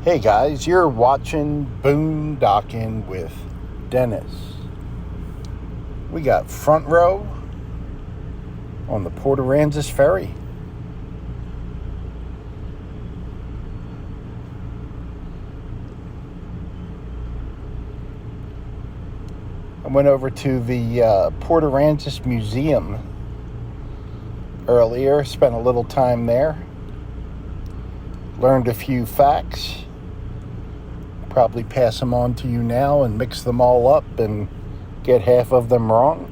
Hey guys, you're watching Boondocking with Dennis. We got front row on the Aransas Ferry. I went over to the Aransas Museum earlier, spent a little time there, learned a few facts. Probably pass them on to you now and mix them all up and get half of them wrong.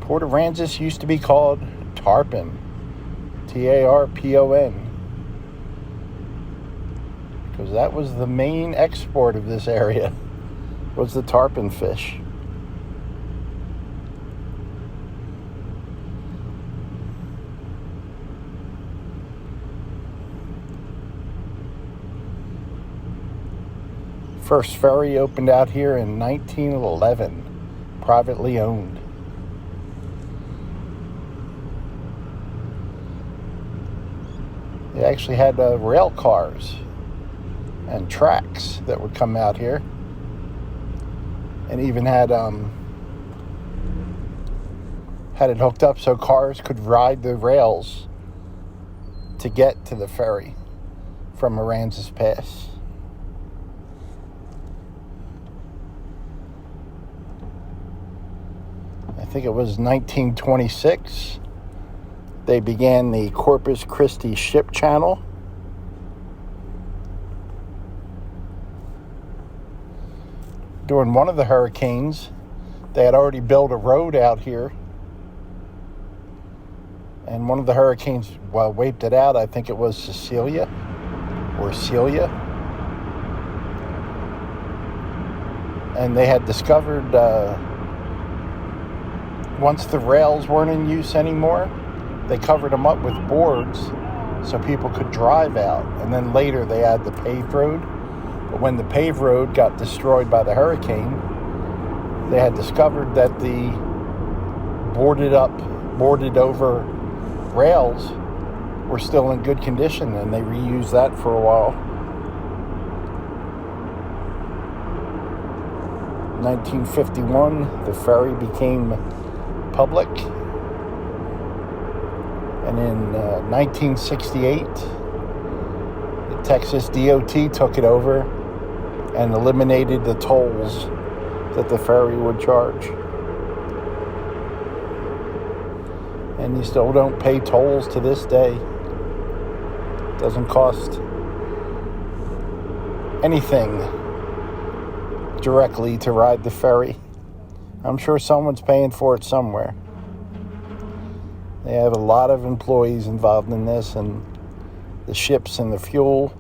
Aransas used to be called Tarpon, Tarpon, because that was the main export of this area, was the tarpon fish. First ferry opened out here in 1911, privately owned. They actually had rail cars and tracks that would come out here, and even had it hooked up so cars could ride the rails to get to the ferry from Aransas Pass. I think it was 1926. They began the Corpus Christi Ship Channel. During one of the hurricanes, they had already built a road out here. And one of the hurricanes, wiped it out. I think it was Celia. And they had discovered, once the rails weren't in use anymore, they covered them up with boards so people could drive out. And then later they had the paved road. But when the paved road got destroyed by the hurricane, they had discovered that the boarded over rails were still in good condition, and they reused that for a while. 1951, the ferry became public. And in 1968, the Texas DOT took it over and eliminated the tolls that the ferry would charge. And you still don't pay tolls to this day. It doesn't cost anything directly to ride the ferry. I'm sure someone's paying for it somewhere. They have a lot of employees involved in this, and the ships and the fuel.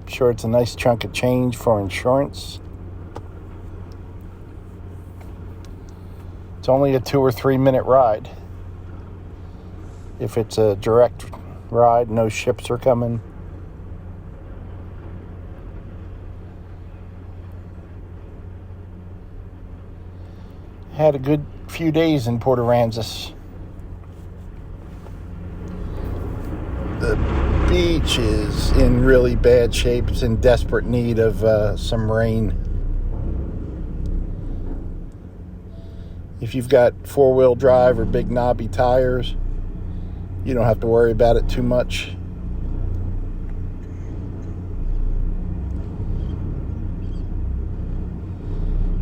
I'm sure it's a nice chunk of change for insurance. It's only a 2 or 3 minute ride. If it's a direct ride, no ships are coming. Had a good few days in Aransas. The beach is in really bad shape. It's in desperate need of some rain. If you've got 4-wheel drive or big knobby tires, you don't have to worry about it too much.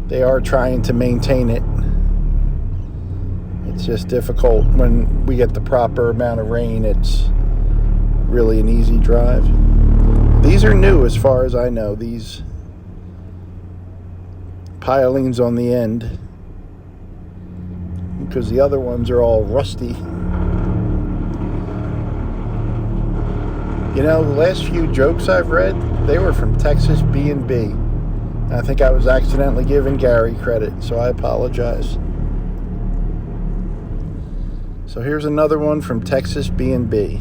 They are trying to maintain it. It's just difficult. When we get the proper amount of rain, it's really an easy drive. These are new as far as I know. These pilings on the end, because the other ones are all rusty. You know, the last few jokes I've read, they were from Texas B&B. I think I was accidentally giving Gary credit, so I apologize. So here's another one from Texas B&B.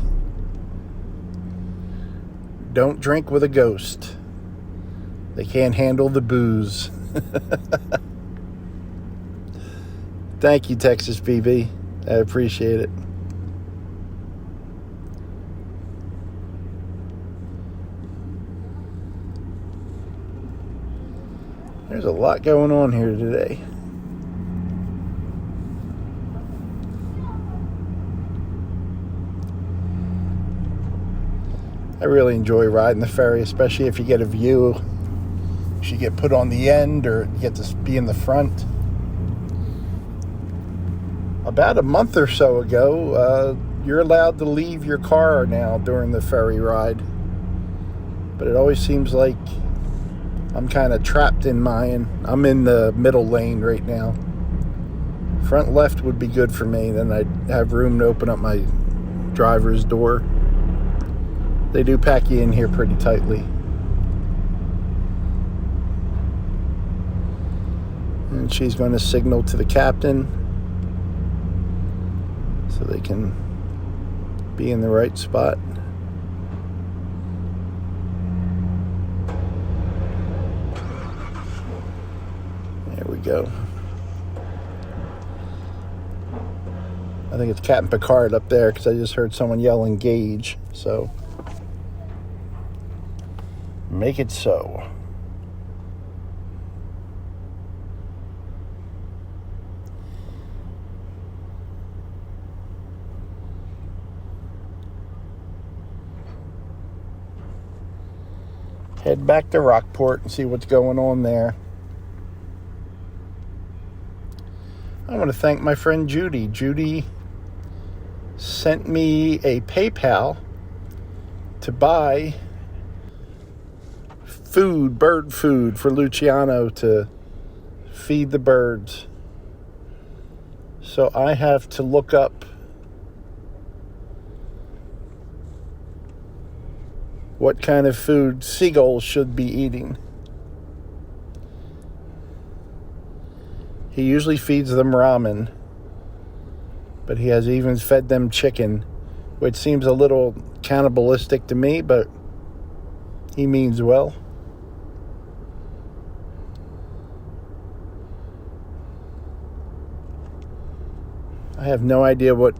Don't drink with a ghost. They can't handle the booze. Thank you, Texas BB. I appreciate it. There's a lot going on here today. I really enjoy riding the ferry, especially if you get a view. You should get put on the end or you get to be in the front. About a month or so ago, you're allowed to leave your car now during the ferry ride. But it always seems like I'm kind of trapped in mine. I'm in the middle lane right now. Front left would be good for me. Then I'd have room to open up my driver's door. They do pack you in here pretty tightly. And she's going to signal to the captain so they can be in the right spot. There we go. I think it's Captain Picard up there because I just heard someone yell engage. So make it so. Head back to Rockport and see what's going on there. I want to thank my friend Judy. Judy sent me a PayPal to buy bird food for Luciano to feed the birds. So I have to look up what kind of food seagulls should be eating. He usually feeds them ramen, but he has even fed them chicken, which seems a little cannibalistic to me, but he means well. I have no idea what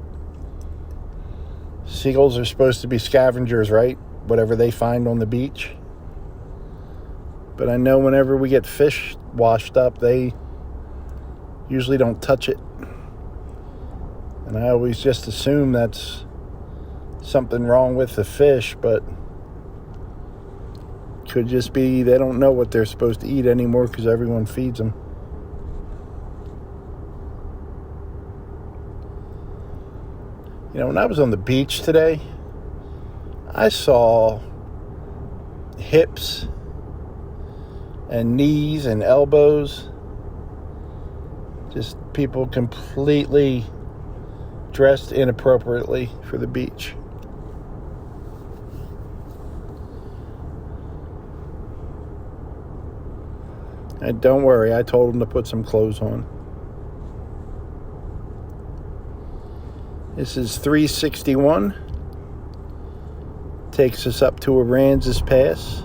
seagulls are supposed to be scavengers, right? Whatever they find on the beach. But I know whenever we get fish washed up, they usually don't touch it. And I always just assume that's something wrong with the fish, but could just be they don't know what they're supposed to eat anymore because everyone feeds them. You know, when I was on the beach today, I saw hips and knees and elbows. Just people completely dressed inappropriately for the beach. And don't worry, I told them to put some clothes on. This is 361. Takes us up to Aransas Pass.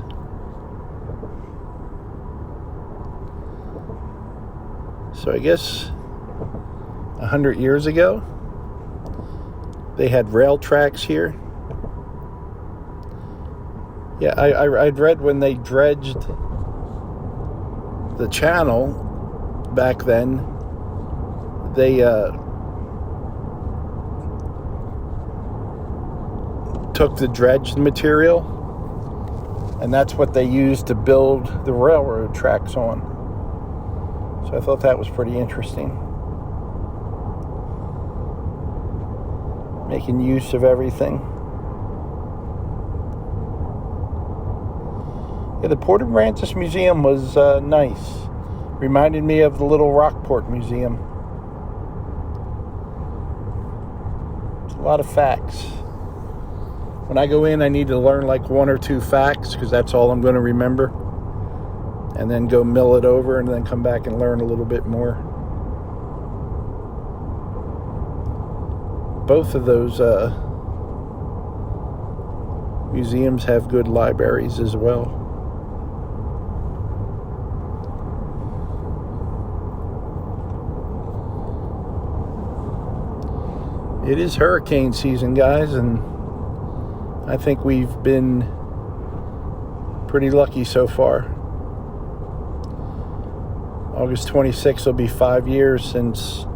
So I guess 100 years ago, they had rail tracks here. Yeah, I'd read when they dredged the channel back then, they took the dredged material, and that's what they used to build the railroad tracks on. So I thought that was pretty interesting. Making use of everything. Yeah, the Port of Aransas Museum was nice. Reminded me of the little Rockport Museum. It's a lot of facts. When I go in, I need to learn like one or two facts because that's all I'm going to remember. And then go mill it over and then come back and learn a little bit more. Both of those museums have good libraries as well. It is hurricane season, guys, and I think we've been pretty lucky so far. August 26th will be 5 years since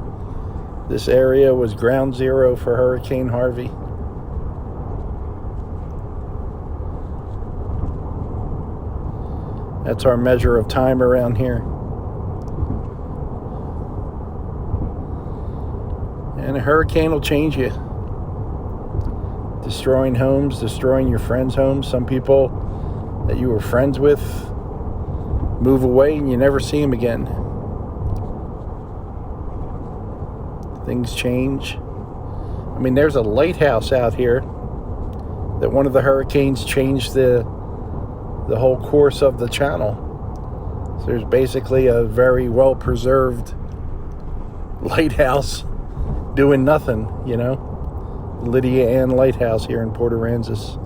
this area was ground zero for Hurricane Harvey. That's our measure of time around here. And a hurricane will change you. Destroying homes, destroying your friends' homes. Some people that you were friends with move away and you never see them again. Things change. I mean, there's a lighthouse out here that one of the hurricanes changed the whole course of the channel. So there's basically a very well-preserved lighthouse doing nothing, you know. Lydia Ann Lighthouse here in Port Aransas.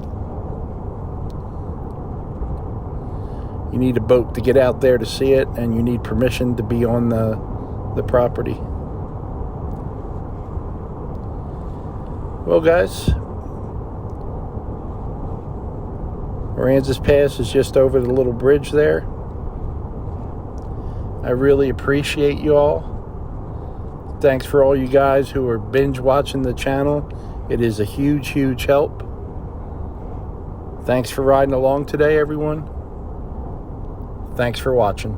You need a boat to get out there to see it, and you need permission to be on the property. Well, guys, Aransas Pass is just over the little bridge there. I really appreciate you all. Thanks for all you guys who are binge watching the channel. It is a huge, huge help. Thanks for riding along today, everyone. Thanks for watching.